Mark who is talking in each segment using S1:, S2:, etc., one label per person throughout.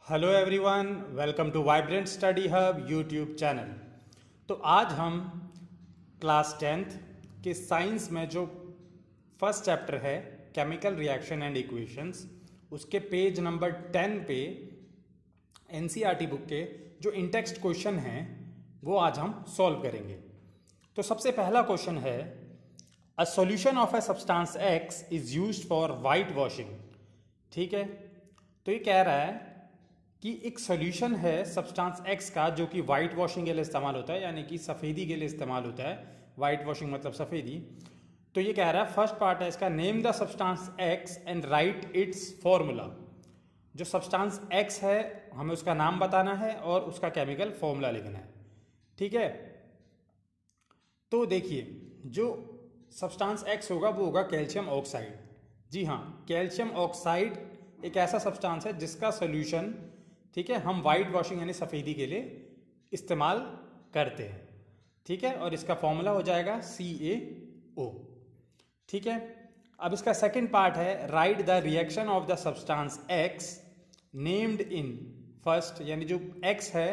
S1: Hello everyone, welcome to vibrant study hub YouTube channel. तो आज हम क्लास 10th के साइंस में जो फर्स्ट चैप्टर है केमिकल रिएक्शन एंड इक्वेशंस, उसके पेज नंबर 10 पे एनसीईआरटी बुक के जो इंटेक्स्ट क्वेश्चन हैं वो आज हम सॉल्व करेंगे। तो सबसे पहला क्वेश्चन है, a solution of a substance X is used for white washing. ठीक है, तो ये कह रहा है कि एक सॉल्यूशन है सब्सटेंस एक्स का जो कि वाइट वॉशिंग के लिए इस्तेमाल होता है, यानी कि सफ़ेदी के लिए इस्तेमाल होता है। वाइट वॉशिंग मतलब सफ़ेदी। तो ये कह रहा है, फर्स्ट पार्ट है इसका, name the substance x and right it's formula. जो सब्सटेंस एक्स है हमें उसका नाम बताना है और उसका केमिकल फॉर्मूला लिखना है। ठीक है, तो देखिए जो सब्सटेंस एक्स होगा वो होगा कैल्शियम ऑक्साइड। जी हाँ, कैल्शियम ऑक्साइड एक ऐसा सब्सटेंस है जिसका सोल्यूशन, ठीक है, हम वाइट वॉशिंग यानी सफ़ेदी के लिए इस्तेमाल करते हैं। ठीक है, और इसका फॉर्मूला हो जाएगा CaO। ठीक है, अब इसका सेकंड पार्ट है, right the reaction of the substance x named in first, यानी जो एक्स है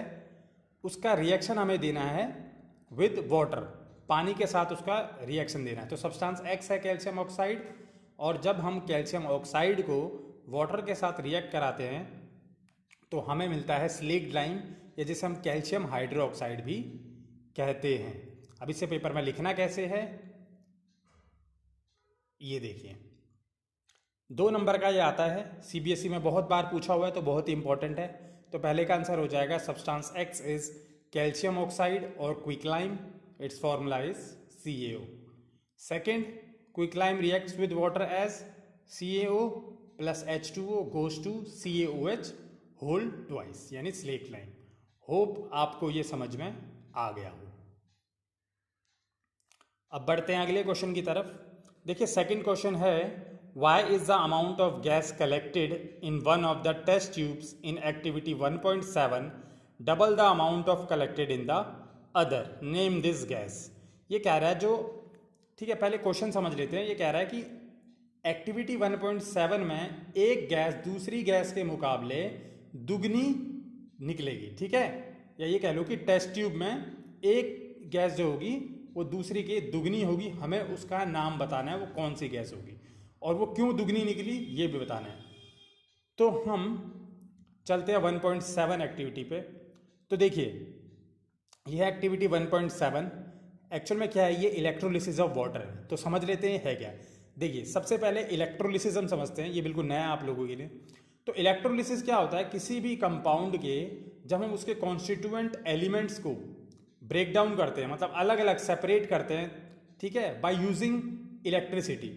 S1: उसका रिएक्शन हमें देना है विद वाटर, पानी के साथ उसका रिएक्शन देना है। तो सब्सटेंस एक्स है कैल्शियम ऑक्साइड, और जब हम कैल्शियम ऑक्साइड को वाटर के साथ रिएक्ट कराते हैं तो हमें मिलता है स्लेक्ड लाइम, या जिसे हम कैल्शियम हाइड्रोक्साइड भी कहते हैं। अब इसे पेपर में लिखना कैसे है ये देखिए, 2 नंबर का ये आता है, CBSE में बहुत बार पूछा हुआ है तो बहुत ही इंपॉर्टेंट है। तो पहले का आंसर हो जाएगा, substance X is calcium oxide और quicklime, its formula is CaO। Second, quicklime reacts with water as CaO plus H2O goes to CaOH whole twice, यानी स्लेक्ट लाइम। होप आपको ये समझ में आ गया हो। अब बढ़ते हैं अगले क्वेश्चन की तरफ। देखिए सेकंड क्वेश्चन है, why is the amount of gas collected in one of the test tubes in activity 1.7 double the amount of collected in the other, name this gas. ये कह रहा है जो, ठीक है, पहले क्वेश्चन समझ लेते हैं। ये कह रहा है कि एक्टिविटी 1.7 में एक गैस दूसरी गैस के मुकाबले दुगनी निकलेगी। ठीक है, या ये कह लो कि टेस्ट ट्यूब में एक गैस जो होगी वो दूसरी की दुगनी होगी। हमें उसका नाम बताना है वो कौन सी गैस होगी और वो क्यों दुगनी निकली ये भी बताना है। तो हम चलते हैं 1.7 एक्टिविटी पे। तो देखिए यह एक्टिविटी 1.7 एक्चुअल में क्या है, ये इलेक्ट्रोलिसिस ऑफ वाटर है। तो समझ लेते हैं है क्या। देखिए सबसे पहले इलेक्ट्रोलिसिस हम समझते हैं, ये बिल्कुल नया आप लोगों के लिए। तो इलेक्ट्रोलिसिस क्या होता है, किसी भी कंपाउंड के जब हम उसके कॉन्स्टिट्यूएंट एलिमेंट्स को ब्रेक डाउन करते हैं, मतलब अलग अलग सेपरेट करते हैं, ठीक है, बाय यूजिंग इलेक्ट्रिसिटी।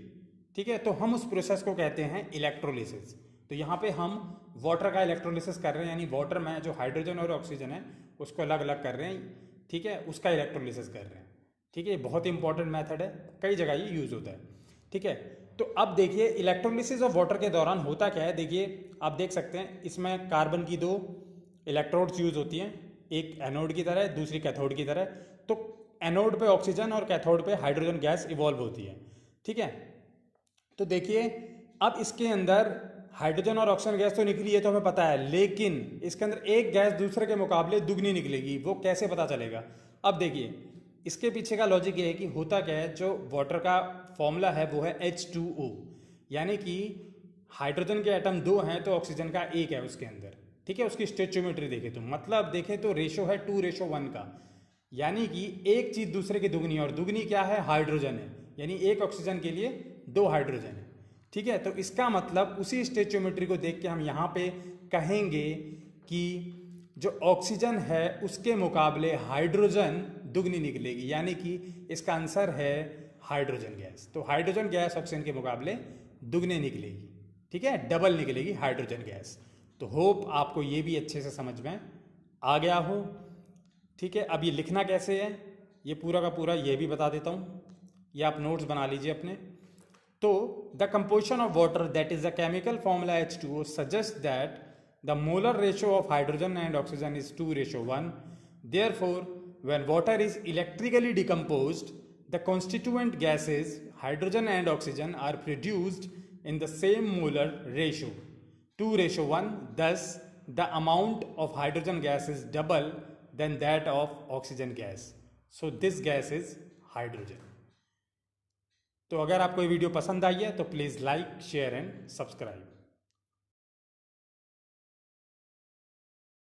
S1: ठीक है, तो हम उस प्रोसेस को कहते हैं इलेक्ट्रोलिसिस। तो यहाँ पे हम वाटर का इलेक्ट्रोलिसिस कर रहे हैं, यानी वाटर में जो हाइड्रोजन और ऑक्सीजन है उसको अलग अलग कर रहे हैं। ठीक है, उसका इलेक्ट्रोलिसिस कर रहे हैं। ठीक है, बहुत इंपॉर्टेंट मेथड है, कई जगह ये यूज होता है। ठीक है, तो अब देखिए इलेक्ट्रोलिसिस ऑफ वाटर के दौरान होता क्या है। देखिए आप देख सकते हैं इसमें कार्बन की 2 इलेक्ट्रोड्स यूज होती हैं, एक एनोड की तरह दूसरी कैथोड की तरह। तो एनोड पे ऑक्सीजन और कैथोड पे हाइड्रोजन गैस इवॉल्व होती है। ठीक है, तो देखिए अब इसके अंदर हाइड्रोजन और ऑक्सीजन गैस तो निकली है तो हमें पता है, लेकिन इसके अंदर एक गैस दूसरे के मुकाबले दुगनी निकलेगी, वो कैसे पता चलेगा। अब देखिए इसके पीछे का लॉजिक ये है कि होता क्या है, जो वाटर का फॉर्मूला है वो है H2O, यानी कि हाइड्रोजन के एटम 2 हैं तो ऑक्सीजन का 1 है उसके अंदर। ठीक है, उसकी स्टोइचियोमेट्री देखें तो मतलब देखें तो रेशो है 2:1 का, यानी कि एक चीज दूसरे की दुगनी, और दुगनी क्या है, हाइड्रोजन है, यानी एक ऑक्सीजन के लिए 2 हाइड्रोजन है। ठीक है, तो इसका मतलब उसी स्टोइचियोमेट्री को देख के हम यहाँ पे कहेंगे कि जो ऑक्सीजन है उसके मुकाबले हाइड्रोजन दुगनी निकलेगी, यानी कि इसका आंसर है हाइड्रोजन गैस। तो हाइड्रोजन गैस ऑक्सीजन के मुकाबले दुगने निकलेगी। ठीक है, डबल निकलेगी हाइड्रोजन गैस। तो होप आपको ये भी अच्छे से समझ में आ गया हो। ठीक है, अब ये लिखना कैसे है ये पूरा का पूरा ये भी बता देता हूँ, ये आप नोट्स बना लीजिए अपने। तो the composition of water that is the chemical formula H2O suggest that the molar ratio of hydrogen and oxygen is 2:1. Therefore, when water is electrically decomposed, the constituent gases hydrogen and oxygen are produced in the same molar ratio 2:1. Thus the amount of hydrogen gas is double than that of oxygen gas. So this gas is hydrogen. तो अगर आपको ये video पसंद आई है तो please like, share and subscribe.